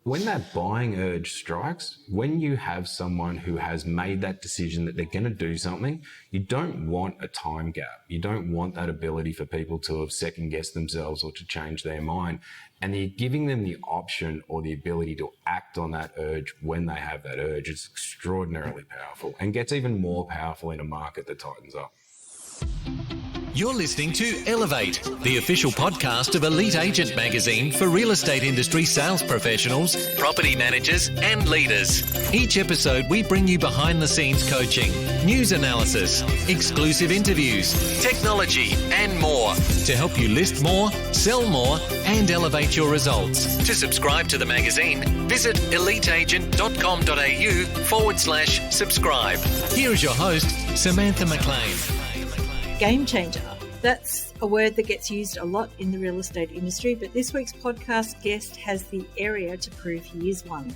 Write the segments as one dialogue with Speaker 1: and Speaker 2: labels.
Speaker 1: When that buying urge strikes, when you have someone who has made that decision that they're going to do something, you don't want a time gap. You don't want that ability for people to have second guessed themselves or to change their mind. And you're giving them the option or the ability to act on that urge when they have that urge. It's extraordinarily powerful and gets even more powerful in a market that tightens up.
Speaker 2: You're listening to Elevate, the official podcast of Elite Agent magazine for real estate industry sales professionals, property managers, and leaders. Each episode, we bring you behind the scenes coaching, news analysis, exclusive interviews, technology, and more to help you list more, sell more, and elevate your results. To subscribe to the magazine, visit eliteagent.com.au/subscribe. Here is your host, Samantha McLean.
Speaker 3: Game changer. That's a word that gets used a lot in the real estate industry, but this week's podcast guest has the area to prove he is one.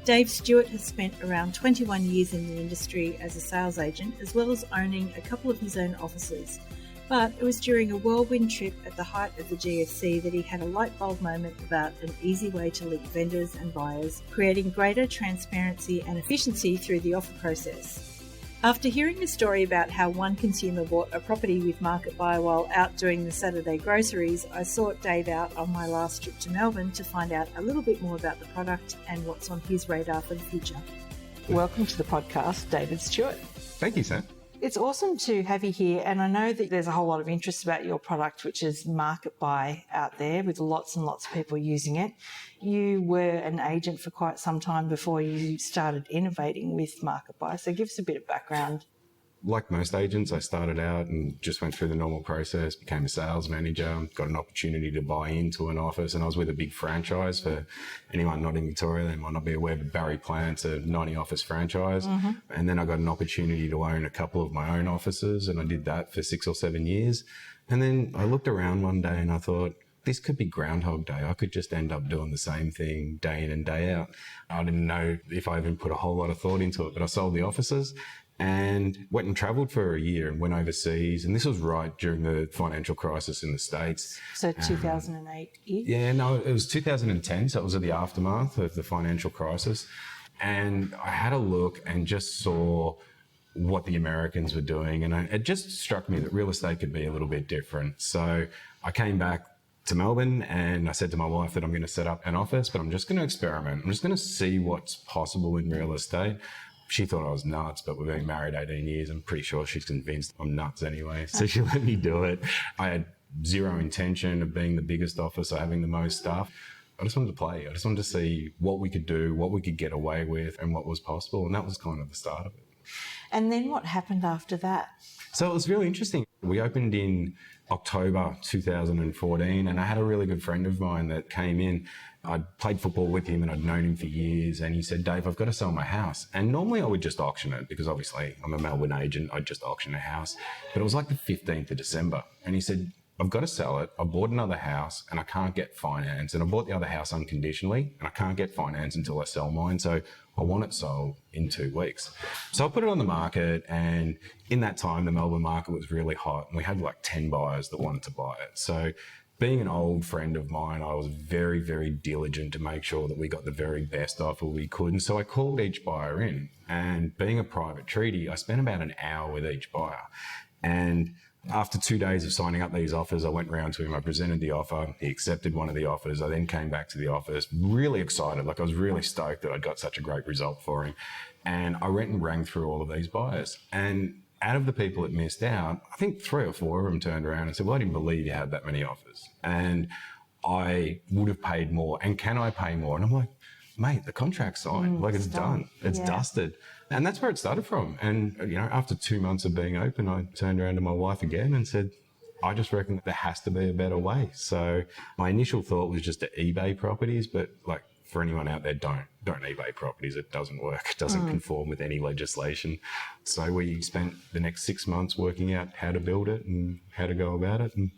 Speaker 3: Dave Stewart has spent around 21 years in the industry as a sales agent, as well as owning a couple of his own offices. But it was during a whirlwind trip at the height of the GFC that he had a light bulb moment about an easy way to link vendors and buyers, creating greater transparency and efficiency through the offer process. After hearing the story about how one consumer bought a property with Market Buy while out doing the Saturday groceries, I sought Dave out on my last trip to Melbourne to find out a little bit more about the product and what's on his radar for the future. Welcome to the podcast, David Stewart.
Speaker 1: Thank you, Sam.
Speaker 3: It's awesome to have you here, and I know that there's a whole lot of interest about your product, which is Market Buy out there with lots and lots of people using it. You were an agent for quite some time before you started innovating with Market Buy, so give us a bit of background.
Speaker 1: Like most agents, I started out and just went through the normal process, became a sales manager, got an opportunity to buy into an office, and I was with a big franchise. For anyone not in Victoria, they might not be aware, but Barry Plant's a 90-office franchise. And then I got an opportunity to own a couple of my own offices, and I did that for 6 or 7 years. And then I looked around one day and I thought, this could be Groundhog Day. I could just end up doing the same thing day in and day out. I didn't know if I even put a whole lot of thought into it, but I sold the offices and went and travelled for a year and went overseas. And this was right during the financial crisis in the States.
Speaker 3: So 2008?
Speaker 1: Yeah, no, it was 2010. So it was at the aftermath of the financial crisis. And I had a look and just saw what the Americans were doing. And it just struck me that real estate could be a little bit different. So I came back to Melbourne and I said to my wife that I'm going to set up an office, but I'm just going to experiment. I'm just going to see what's possible in real estate. She thought I was nuts, but we've been married 18 years. I'm pretty sure she's convinced I'm nuts anyway. So she let me do it. I had zero intention of being the biggest office or having the most staff. I just wanted to play. I just wanted to see what we could do, what we could get away with and what was possible. And that was kind of the start of it.
Speaker 3: And then what happened after that?
Speaker 1: So it was really interesting. We opened in October 2014 and I had a really good friend of mine that came in. I'd played football with him and I'd known him for years, and he said, Dave, I've got to sell my house. And normally I would just auction it because obviously I'm a Melbourne agent. I'd just auction a house. But it was like the 15th of December. And he said, I've got to sell it. I bought another house and I can't get finance. And I bought the other house unconditionally and I can't get finance until I sell mine. So I want it sold in 2 weeks. So I put it on the market, and in that time, the Melbourne market was really hot and we had like 10 buyers that wanted to buy it. So being an old friend of mine, I was very, very diligent to make sure that we got the very best offer we could. And so I called each buyer in, and being a private treaty, I spent about an hour with each buyer. And after 2 days of signing up these offers, I went round to him, I presented the offer, he accepted one of the offers. I then came back to the office, really excited, like I was really stoked that I'd got such a great result for him. And I went and rang through all of these buyers. And out of the people that missed out, I think 3 or 4 of them turned around and said, well, I didn't believe you had that many offers. And I would have paid more. And can I pay more? And I'm like, mate, the contract's signed. Like it's done. It's dusted. And that's where it started from. And, you know, after 2 months of being open, I turned around to my wife again and said, I just reckon that there has to be a better way. So my initial thought was just to eBay properties, but like for anyone out there, don't eBay properties. It doesn't work. It doesn't conform with any legislation. So we spent the next 6 months working out how to build it and how to go about it. And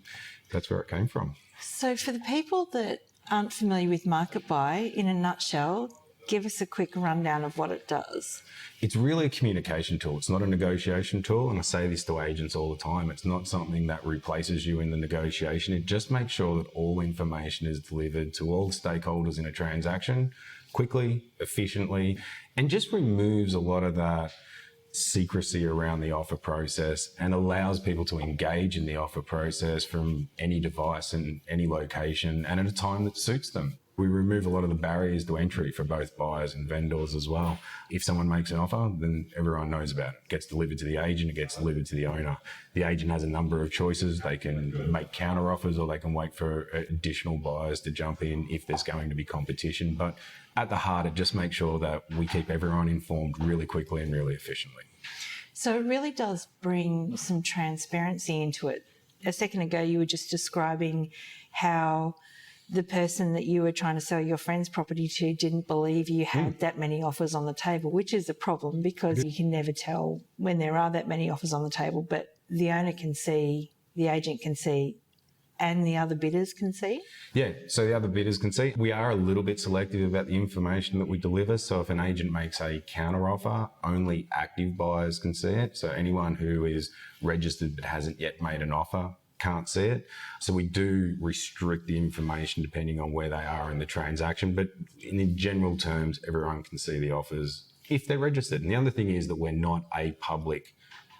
Speaker 1: that's where it came from.
Speaker 3: So for the people that aren't familiar with Market Buy, in a nutshell, give us a quick rundown of what it does.
Speaker 1: It's really a communication tool. It's not a negotiation tool. And I say this to agents all the time. It's not something that replaces you in the negotiation. It just makes sure that all information is delivered to all stakeholders in a transaction quickly, efficiently, and just removes a lot of that secrecy around the offer process and allows people to engage in the offer process from any device and any location and at a time that suits them. We remove a lot of the barriers to entry for both buyers and vendors as well. If someone makes an offer, then everyone knows about it. It gets delivered to the agent, it gets delivered to the owner. The agent has a number of choices. They can make counter offers or they can wait for additional buyers to jump in if there's going to be competition. But at the heart, it just makes sure that we keep everyone informed really quickly and really efficiently.
Speaker 3: So it really does bring some transparency into it. A second ago, you were just describing how the person that you were trying to sell your friend's property to didn't believe you had that many offers on the table, which is a problem because you can never tell when there are that many offers on the table, but the owner can see, the agent can see, and the other bidders can see?
Speaker 1: Yeah, so the other bidders can see. We are a little bit selective about the information that we deliver. So if an agent makes a counter offer, only active buyers can see it. So anyone who is registered but hasn't yet made an offer can't see it. So we do restrict the information depending on where they are in the transaction. But in general terms, everyone can see the offers if they're registered. And the other thing is that we're not a public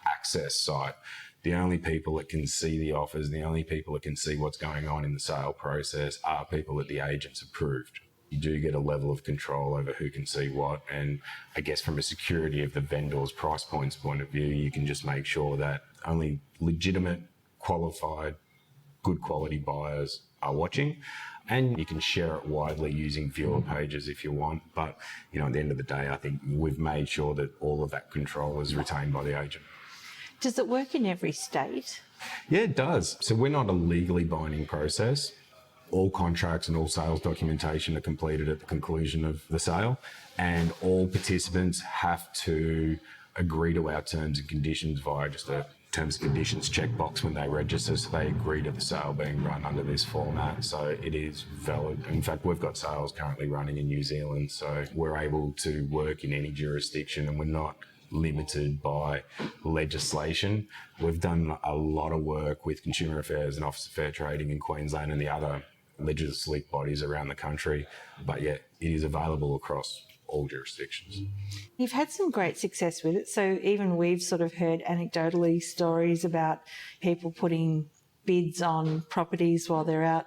Speaker 1: access site. The only people that can see the offers, the only people that can see what's going on in the sale process are people that the agent's approved. You do get a level of control over who can see what. And I guess from a security of the vendor's price points point of view, you can just make sure that only legitimate, qualified, good quality buyers are watching. And you can share it widely using viewer pages if you want. But, you know, at the end of the day, I think we've made sure that all of that control is retained by the agent.
Speaker 3: Does it work in every state?
Speaker 1: Yeah, it does. So we're not a legally binding process. All contracts and all sales documentation are completed at the conclusion of the sale, and all participants have to agree to our terms and conditions via just a terms and conditions checkbox when they register, so they agree to the sale being run under this format. So it is valid. In fact, we've got sales currently running in New Zealand, so we're able to work in any jurisdiction and we're not limited by legislation. We've done a lot of work with Consumer Affairs and Office of Fair Trading in Queensland and the other legislative bodies around the country, but yeah, it is available across all jurisdictions.
Speaker 3: You've had some great success with it. So even we've sort of heard anecdotally stories about people putting bids on properties while they're out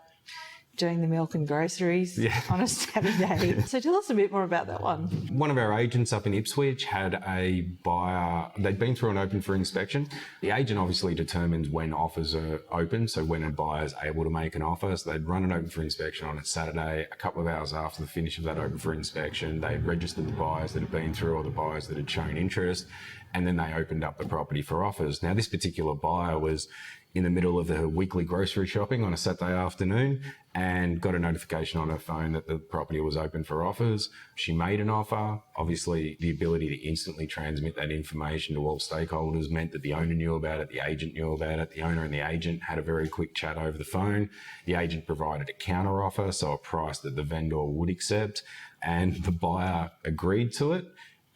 Speaker 3: doing the milk and groceries on a Saturday. So tell us a bit more about that one.
Speaker 1: One of our agents up in Ipswich had a buyer, they'd been through and open for inspection. The agent obviously determines when offers are open, so when a buyer's able to make an offer. So they'd run an open for inspection on a Saturday. A couple of hours after the finish of that open for inspection, they'd registered the buyers that had been through or the buyers that had shown interest, and then they opened up the property for offers. Now, this particular buyer was in the middle of her weekly grocery shopping on a Saturday afternoon and got a notification on her phone that the property was open for offers. She made an offer. Obviously, the ability to instantly transmit that information to all stakeholders meant that the owner knew about it, the agent knew about it, the owner and the agent had a very quick chat over the phone. The agent provided a counter offer, so a price that the vendor would accept, and the buyer agreed to it,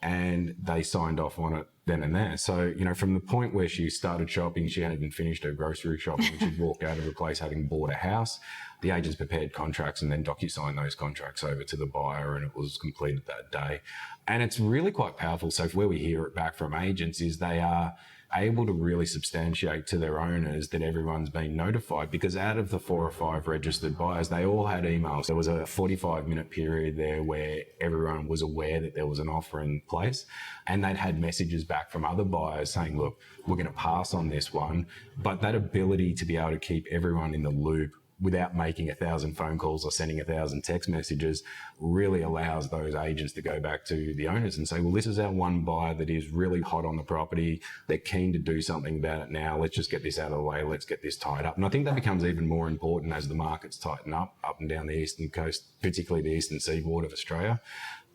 Speaker 1: and they signed off on it then and there. So, you know, from the point where she started shopping, she hadn't even finished her grocery shopping. She'd walked out of the place having bought a house. The agents prepared contracts and then docu-signed those contracts over to the buyer, and it was completed that day. And it's really quite powerful. So where we hear it back from agents is they are able to really substantiate to their owners that everyone's been notified, because out of the 4 or 5 registered buyers, they all had emails. There was a 45-minute period there where everyone was aware that there was an offer in place, and they'd had messages back from other buyers saying, look, we're going to pass on this one. But that ability to be able to keep everyone in the loop without making 1,000 phone calls or sending 1,000 text messages really allows those agents to go back to the owners and say, well, this is our one buyer that is really hot on the property. They're keen to do something about it now. Let's just get this out of the way. Let's get this tied up. And I think that becomes even more important as the markets tighten up and down the eastern coast, particularly the eastern seaboard of Australia.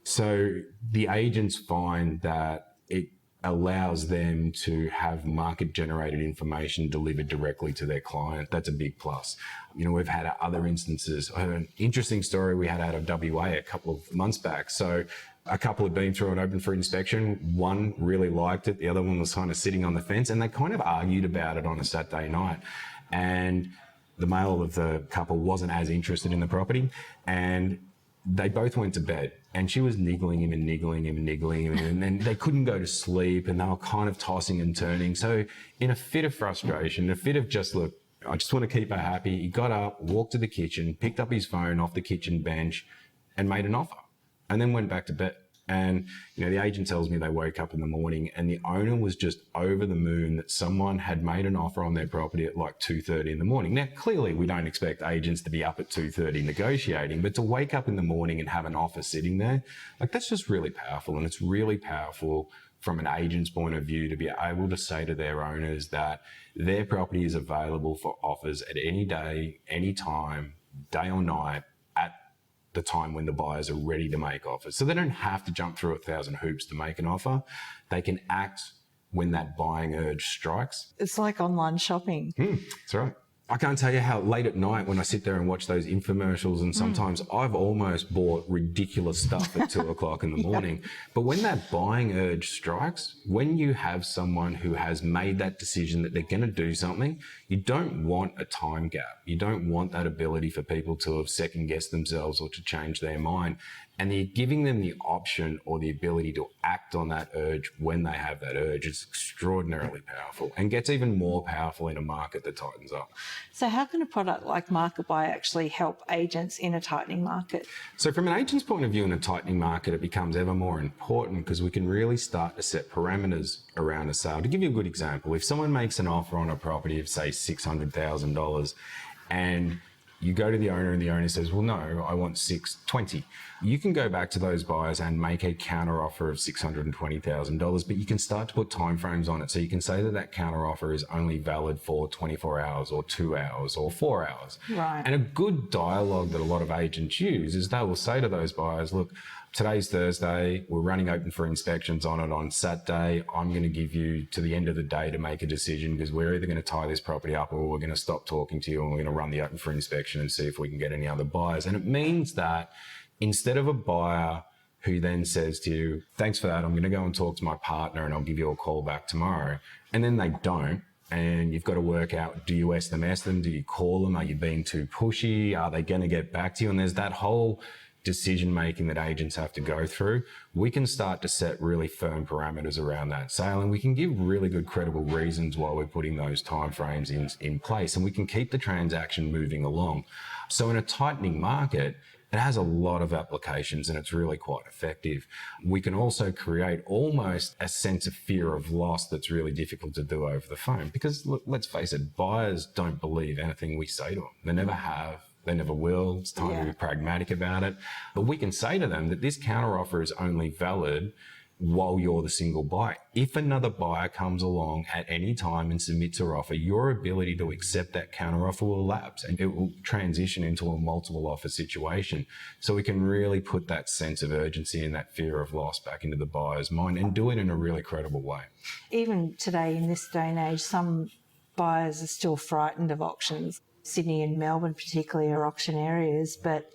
Speaker 1: So the agents find that it allows them to have market generated information delivered directly to their client. That's a big plus. You know, we've had other instances. I heard an interesting story we had out of WA a couple of months back. So a couple had been through and open for inspection. One really liked it. The other one was kind of sitting on the fence, and they kind of argued about it on a Saturday night. And the male of the couple wasn't as interested in the property, and they both went to bed and she was niggling him and niggling him and niggling him, and then they couldn't go to sleep and they were kind of tossing and turning. So in a fit of frustration, in a fit of just, look, I just want to keep her happy, he got up, walked to the kitchen, picked up his phone off the kitchen bench and made an offer, and then went back to bed. And, the agent tells me they woke up in the morning and the owner was just over the moon that someone had made an offer on their property at like 2:30 in the morning. Now, clearly we don't expect agents to be up at 2:30 negotiating, but to wake up in the morning and have an offer sitting there, like, that's just really powerful. And it's really powerful from an agent's point of view to be able to say to their owners that their property is available for offers at any day, any time, day or night, at the time when the buyers are ready to make offers. So they don't have to jump through 1,000 hoops to make an offer. They can act when that buying urge strikes.
Speaker 3: It's like online shopping.
Speaker 1: That's right. I can't tell you how late at night when I sit there and watch those infomercials, and sometimes I've almost bought ridiculous stuff at 2 o'clock in the morning. But when that buying urge strikes, when you have someone who has made that decision that they're going to do something, you don't want a time gap. You don't want that ability for people to have second guessed themselves or to change their mind. And you're giving them the option or the ability to act on that urge when they have that urge. It's extraordinarily powerful and gets even more powerful in a market that tightens up.
Speaker 3: So how can a product like Market Buy actually help agents in a tightening market?
Speaker 1: So from an agent's point of view in a tightening market, it becomes ever more important because we can really start to set parameters around a sale. To give you a good example, if someone makes an offer on a property of, say, $600,000 and you go to the owner and the owner says, well, no, I want 620. You can go back to those buyers and make a counter offer of $620,000, but you can start to put timeframes on it. So you can say that that counter offer is only valid for 24 hours or 2 hours or 4 hours.
Speaker 3: Right.
Speaker 1: And a good dialogue that a lot of agents use is they will say to those buyers, look, today's Thursday, we're running open for inspections on it on Saturday. I'm going to give you to the end of the day to make a decision because we're either going to tie this property up or we're going to stop talking to you and we're going to run the open for inspection and see if we can get any other buyers. And it means that instead of a buyer who then says to you, thanks for that, I'm going to go and talk to my partner and I'll give you a call back tomorrow, and then they don't, and you've got to work out, do you SMS them? Do you call them? Are you being too pushy? Are they going to get back to you? And there's that whole decision making that agents have to go through. We can start to set really firm parameters around that sale, and we can give really good credible reasons why we're putting those timeframes in place, and we can keep the transaction moving along. So in a tightening market, it has a lot of applications and it's really quite effective. We can also create almost a sense of fear of loss that's really difficult to do over the phone because, look, let's face it, buyers don't believe anything we say to them. They never have. They never will. It's time to be pragmatic about it. But we can say to them that this counteroffer is only valid while you're the single buyer. If another buyer comes along at any time and submits an offer, your ability to accept that counteroffer will lapse and it will transition into a multiple offer situation. So we can really put that sense of urgency and that fear of loss back into the buyer's mind and do it in a really credible way.
Speaker 3: Even today, in this day and age, some buyers are still frightened of auctions. Sydney and Melbourne particularly are auction areas, but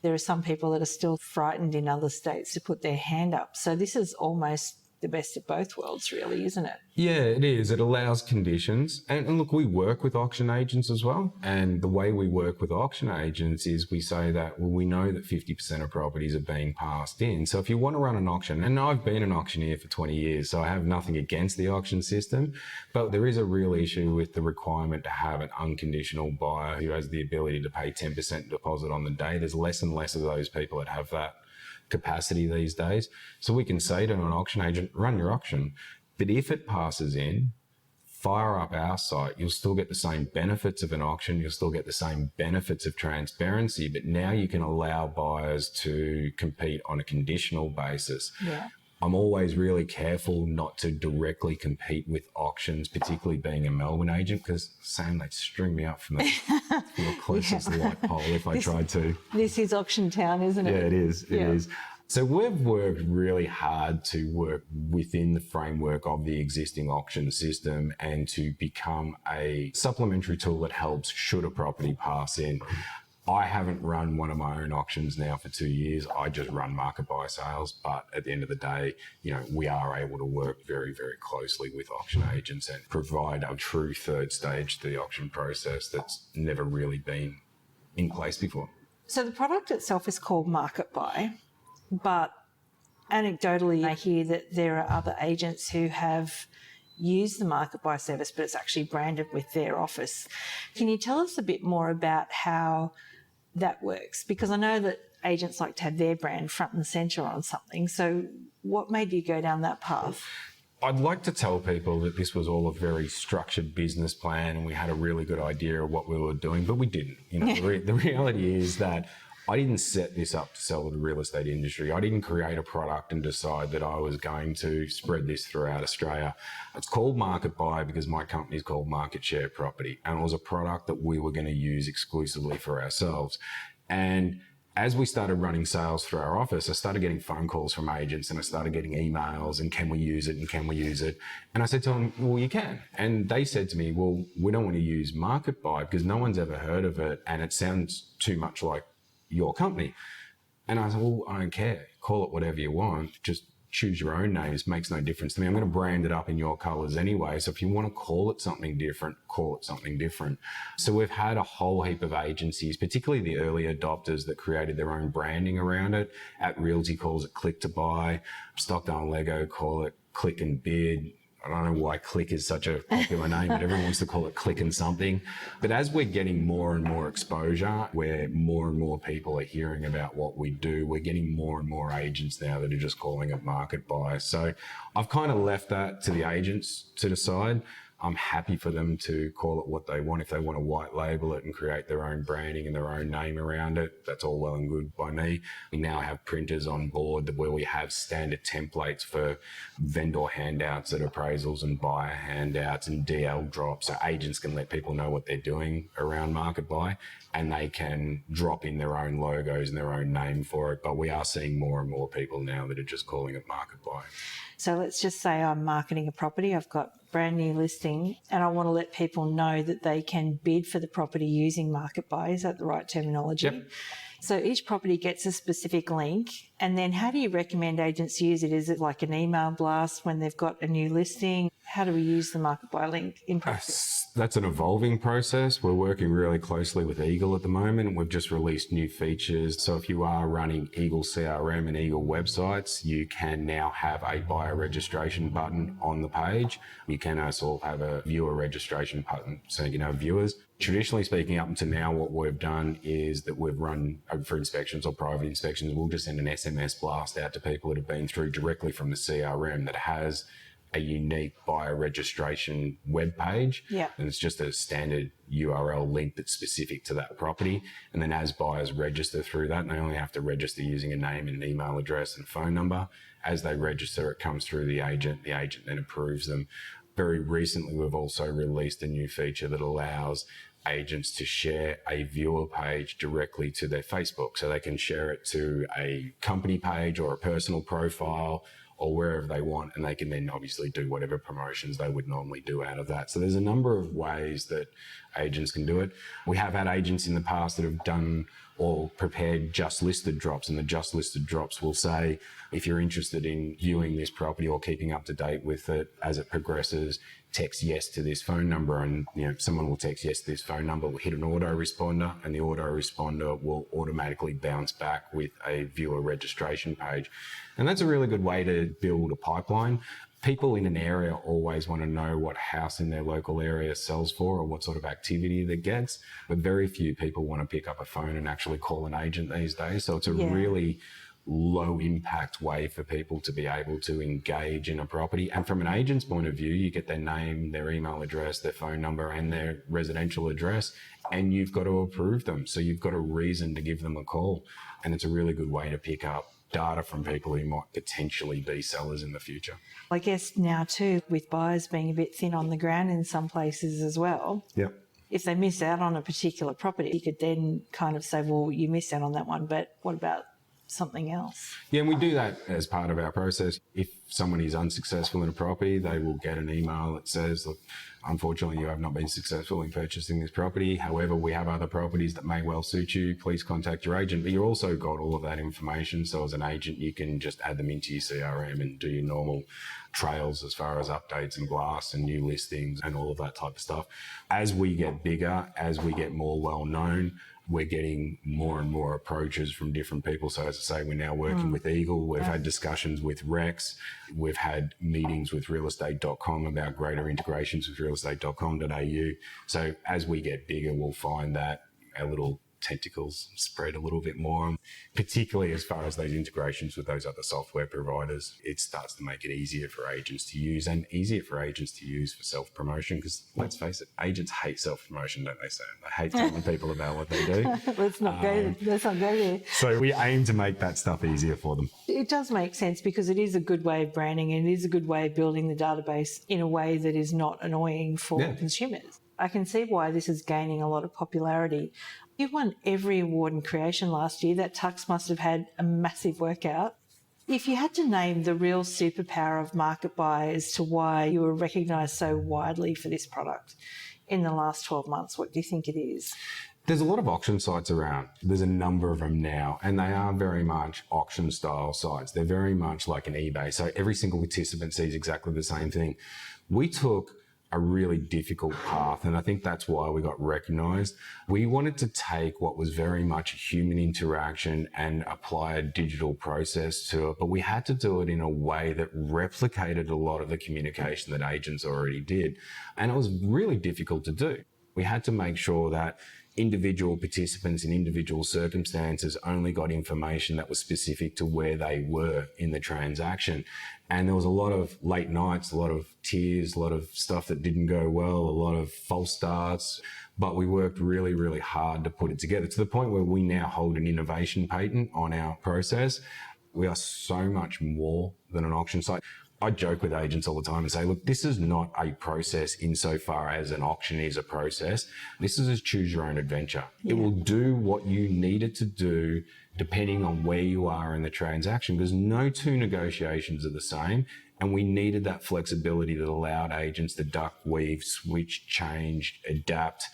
Speaker 3: there are some people that are still frightened in other states to put their hand up. So this is almost the best of both worlds, really, isn't it?
Speaker 1: Yeah, it is. It allows conditions. And look, we work with auction agents as well. And the way we work with auction agents is we say that, well, we know that 50% of properties are being passed in. So if you want to run an auction, and I've been an auctioneer for 20 years, so I have nothing against the auction system, but there is a real issue with the requirement to have an unconditional buyer who has the ability to pay 10% deposit on the day. There's less and less of those people that have that capacity these days. So we can say to an auction agent, run your auction, but if it passes in, fire up our site, you'll still get the same benefits of an auction, you'll still get the same benefits of transparency, but now you can allow buyers to compete on a conditional basis.
Speaker 3: Yeah.
Speaker 1: I'm always really careful not to directly compete with auctions, particularly being a Melbourne agent, because Sam, they'd string me up from the closest light pole if I tried to.
Speaker 3: This is auction town, isn't it?
Speaker 1: Yeah, it is. It is. So we've worked really hard to work within the framework of the existing auction system and to become a supplementary tool that helps should a property pass in. I haven't run one of my own auctions now for 2 years. I just run market buy sales. But at the end of the day, we are able to work very, very closely with auction agents and provide a true third stage to the auction process that's never really been in place before.
Speaker 3: So the product itself is called Market Buy, but anecdotally I hear that there are other agents who have used the Market Buy service, but it's actually branded with their office. Can you tell us a bit more about how that works? Because I know that agents like to have their brand front and centre on something. So what made you go down that path?
Speaker 1: I'd like to tell people that this was all a very structured business plan and we had a really good idea of what we were doing, but we didn't. The reality is that I didn't set this up to sell to the real estate industry. I didn't create a product and decide that I was going to spread this throughout Australia. It's called Market Buy because my company is called Market Share Property, and it was a product that we were going to use exclusively for ourselves. And as we started running sales through our office, I started getting phone calls from agents and I started getting emails and can we use it and can we use it? And I said to them, well, you can. And they said to me, well, we don't want to use Market Buy because no one's ever heard of it and it sounds too much like your company. And I said, well, I don't care. Call it whatever you want. Just choose your own names. Makes no difference to me. I'm going to brand it up in your colours anyway. So if you want to call it something different, call it something different. So we've had a whole heap of agencies, particularly the early adopters that created their own branding around it. At Realty calls it Click to Buy. Stockdale and Lego call it Click and Bid. I don't know why Click is such a popular name, but everyone wants to call it Click and something. But as we're getting more and more exposure, where more and more people are hearing about what we do, we're getting more and more agents now that are just calling it Market Buy. So I've kind of left that to the agents to decide. I'm happy for them to call it what they want. If they want to white label it and create their own branding and their own name around it, that's all well and good by me. We now have printers on board where we have standard templates for vendor handouts at appraisals and buyer handouts and DL drops. So agents can let people know what they're doing around Market Buy and they can drop in their own logos and their own name for it. But we are seeing more and more people now that are just calling it Market Buy.
Speaker 3: So let's just say I'm marketing a property. I've got brand new listing and I want to let people know that they can bid for the property using Market Buy. Is that the right terminology?
Speaker 1: Yep.
Speaker 3: So each property gets a specific link. And then how do you recommend agents use it? Is it like an email blast when they've got a new listing? How do we use the Market Buy link in practice?
Speaker 1: That's an evolving process. We're working really closely with Eagle at the moment. We've just released new features. So if you are running Eagle CRM and Eagle websites, you can now have a buyer registration button on the page. You can also have a viewer registration button so you can have viewers. Traditionally speaking, up until now, what we've done is that we've run for inspections or private inspections, we'll just send an SMS blast out to people that have been through directly from the CRM that has a unique buyer registration web page.
Speaker 3: Yeah.
Speaker 1: And it's just a standard URL link that's specific to that property. And then as buyers register through that, and they only have to register using a name and an email address and phone number. As they register, it comes through the agent then approves them. Very recently, we've also released a new feature that allows agents to share a viewer page directly to their Facebook. So they can share it to a company page or a personal profile or wherever they want, and they can then obviously do whatever promotions they would normally do out of that. So there's a number of ways that agents can do it. We have had agents in the past that have done or prepared just listed drops, and the just listed drops will say, if you're interested in viewing this property or keeping up to date with it as it progresses, text yes to this phone number, and someone will text yes to this phone number, will hit an autoresponder, and the autoresponder will automatically bounce back with a viewer registration page. And that's a really good way to build a pipeline. People in an area always want to know what house in their local area sells for or what sort of activity that gets, but very few people want to pick up a phone and actually call an agent these days. So it's a really low impact way for people to be able to engage in a property. And from an agent's point of view, you get their name, their email address, their phone number and their residential address, and you've got to approve them. So you've got a reason to give them a call. And it's a really good way to pick up data from people who might potentially be sellers in the future.
Speaker 3: I guess now too, with buyers being a bit thin on the ground in some places as well.
Speaker 1: Yep.
Speaker 3: If they miss out on a particular property, you could then kind of say, well, you missed out on that one, but what about something else?
Speaker 1: Yeah, and we do that as part of our process. If someone is unsuccessful in a property, they will get an email that says, look, unfortunately, you have not been successful in purchasing this property. However, we have other properties that may well suit you. Please contact your agent. But you also got all of that information. So as an agent, you can just add them into your CRM and do your normal trails as far as updates and blasts and new listings and all of that type of stuff. As we get bigger, as we get more well known, we're getting more and more approaches from different people. So as I say, we're now working with Eagle. We've had discussions with Rex. We've had meetings with realestate.com about greater integrations with realestate.com.au. So as we get bigger, we'll find that our little tentacles spread a little bit more, particularly as far as those integrations with those other software providers. It starts to make it easier for agents to use and easier for agents to use for self-promotion, because let's face it, agents hate self-promotion, don't they, Sam? They hate telling people about what they do.
Speaker 3: Let's not go there.
Speaker 1: So we aim to make that stuff easier for them.
Speaker 3: It does make sense because it is a good way of branding and it is a good way of building the database in a way that is not annoying for consumers. I can see why this is gaining a lot of popularity. You won every award in creation last year. That Tux must have had a massive workout. If you had to name the real superpower of MarketBuy as to why you were recognised so widely for this product in the last 12 months, what do you think it is?
Speaker 1: There's a lot of auction sites around. There's a number of them now, and they are very much auction style sites. They're very much like an eBay. So every single participant sees exactly the same thing. We took a really difficult path, and I think that's why we got recognised. We wanted to take what was very much a human interaction and apply a digital process to it, but we had to do it in a way that replicated a lot of the communication that agents already did. And it was really difficult to do. We had to make sure that individual participants in individual circumstances only got information that was specific to where they were in the transaction. And there was a lot of late nights, a lot of tears, a lot of stuff that didn't go well, a lot of false starts. But we worked really, really hard to put it together to the point where we now hold an innovation patent on our process. We are so much more than an auction site. I joke with agents all the time and say, look, this is not a process insofar as an auction is a process. This is a choose your own adventure. It will do what you need it to do depending on where you are in the transaction, because no two negotiations are the same. And we needed that flexibility that allowed agents to duck, weave, switch, change, adapt.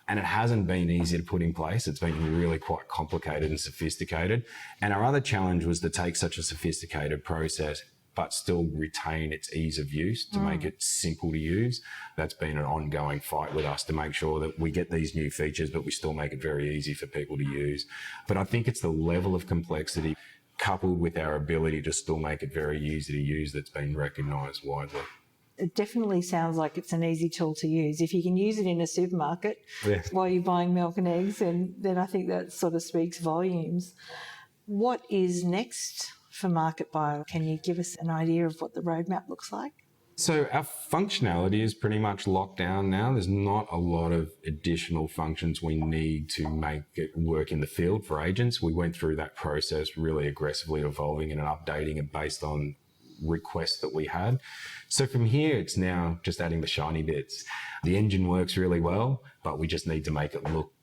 Speaker 1: And it hasn't been easy to put in place. It's been really quite complicated and sophisticated. And our other challenge was to take such a sophisticated process but still retain its ease of use to make it simple to use. That's been an ongoing fight with us to make sure that we get these new features, but we still make it very easy for people to use. But I think it's the level of complexity coupled with our ability to still make it very easy to use that's been recognised widely.
Speaker 3: It definitely sounds like it's an easy tool to use. If you can use it in a supermarket while you're buying milk and eggs, then I think that sort of speaks volumes. What is next for MarketBuy? Can you give us an idea of what the roadmap looks like?
Speaker 1: So our functionality is pretty much locked down now. There's not a lot of additional functions we need to make it work in the field for agents. We went through that process really aggressively evolving and updating it based on requests that we had. So from here, it's now just adding the shiny bits. The engine works really well, but we just need to make it look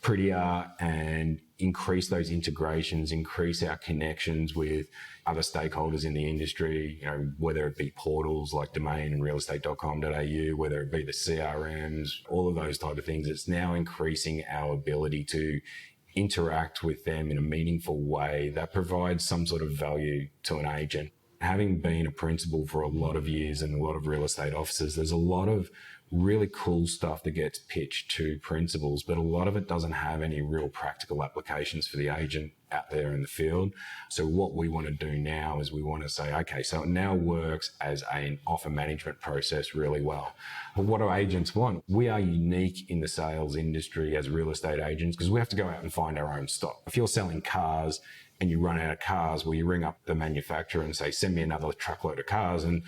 Speaker 1: prettier and increase those integrations, increase our connections with other stakeholders in the industry, you know, whether it be portals like Domain and realestate.com.au, whether it be the CRMs, all of those type of things. It's now increasing our ability to interact with them in a meaningful way that provides some sort of value to an agent. Having been a principal for a lot of years in a lot of real estate offices, there's a lot of really cool stuff that gets pitched to principals, but a lot of it doesn't have any real practical applications for the agent out there in the field. So what we want to do now is we want to say, okay, so it now works as an offer management process really well. But what do agents want? We are unique in the sales industry as real estate agents because we have to go out and find our own stock. If you're selling cars and you run out of cars, well, you ring up the manufacturer and say, send me another truckload of cars, and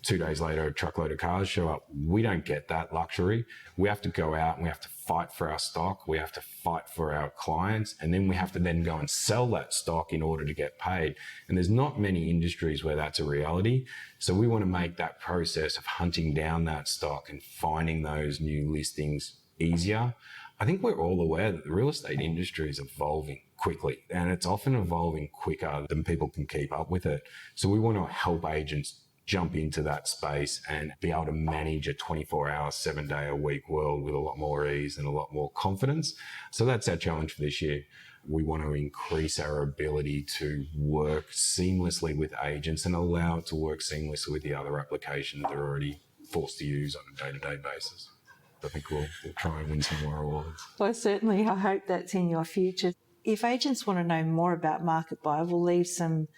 Speaker 1: 2 days later, a truckload of cars show up. We don't get that luxury. We have to go out and we have to fight for our stock. We have to fight for our clients. And then we have to then go and sell that stock in order to get paid. And there's not many industries where that's a reality. So we want to make that process of hunting down that stock and finding those new listings easier. I think we're all aware that the real estate industry is evolving quickly, and it's often evolving quicker than people can keep up with it. So we want to help agents jump into that space and be able to manage a 24-hour, 7-day-a-week world with a lot more ease and a lot more confidence. So that's our challenge for this year. We want to increase our ability to work seamlessly with agents and allow it to work seamlessly with the other applications they're already forced to use on a day-to-day basis. I think we'll try and win some more awards.
Speaker 3: Well, certainly, I hope that's in your future. If agents want to know more about Market Buy, we'll leave some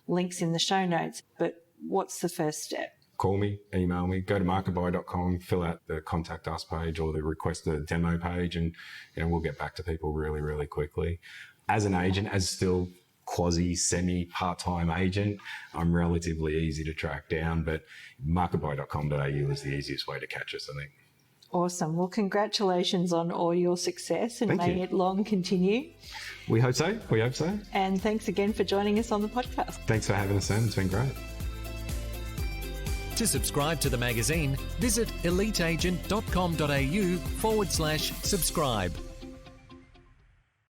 Speaker 3: links in the show notes. But what's the first step?
Speaker 1: Call me, email me, go to marketbuy.com, fill out the contact us page or the request a demo page, and we'll get back to people really, really quickly. As an agent, as still quasi-semi part-time agent, I'm relatively easy to track down, but marketbuy.com.au is the easiest way to catch us, I think.
Speaker 3: Awesome. Well, congratulations on all your success, and may it long continue.
Speaker 1: We hope so.
Speaker 3: And thanks again for joining us on the podcast.
Speaker 1: Thanks for having us, Sam. It's been great.
Speaker 2: To subscribe to the magazine, visit eliteagent.com.au/subscribe.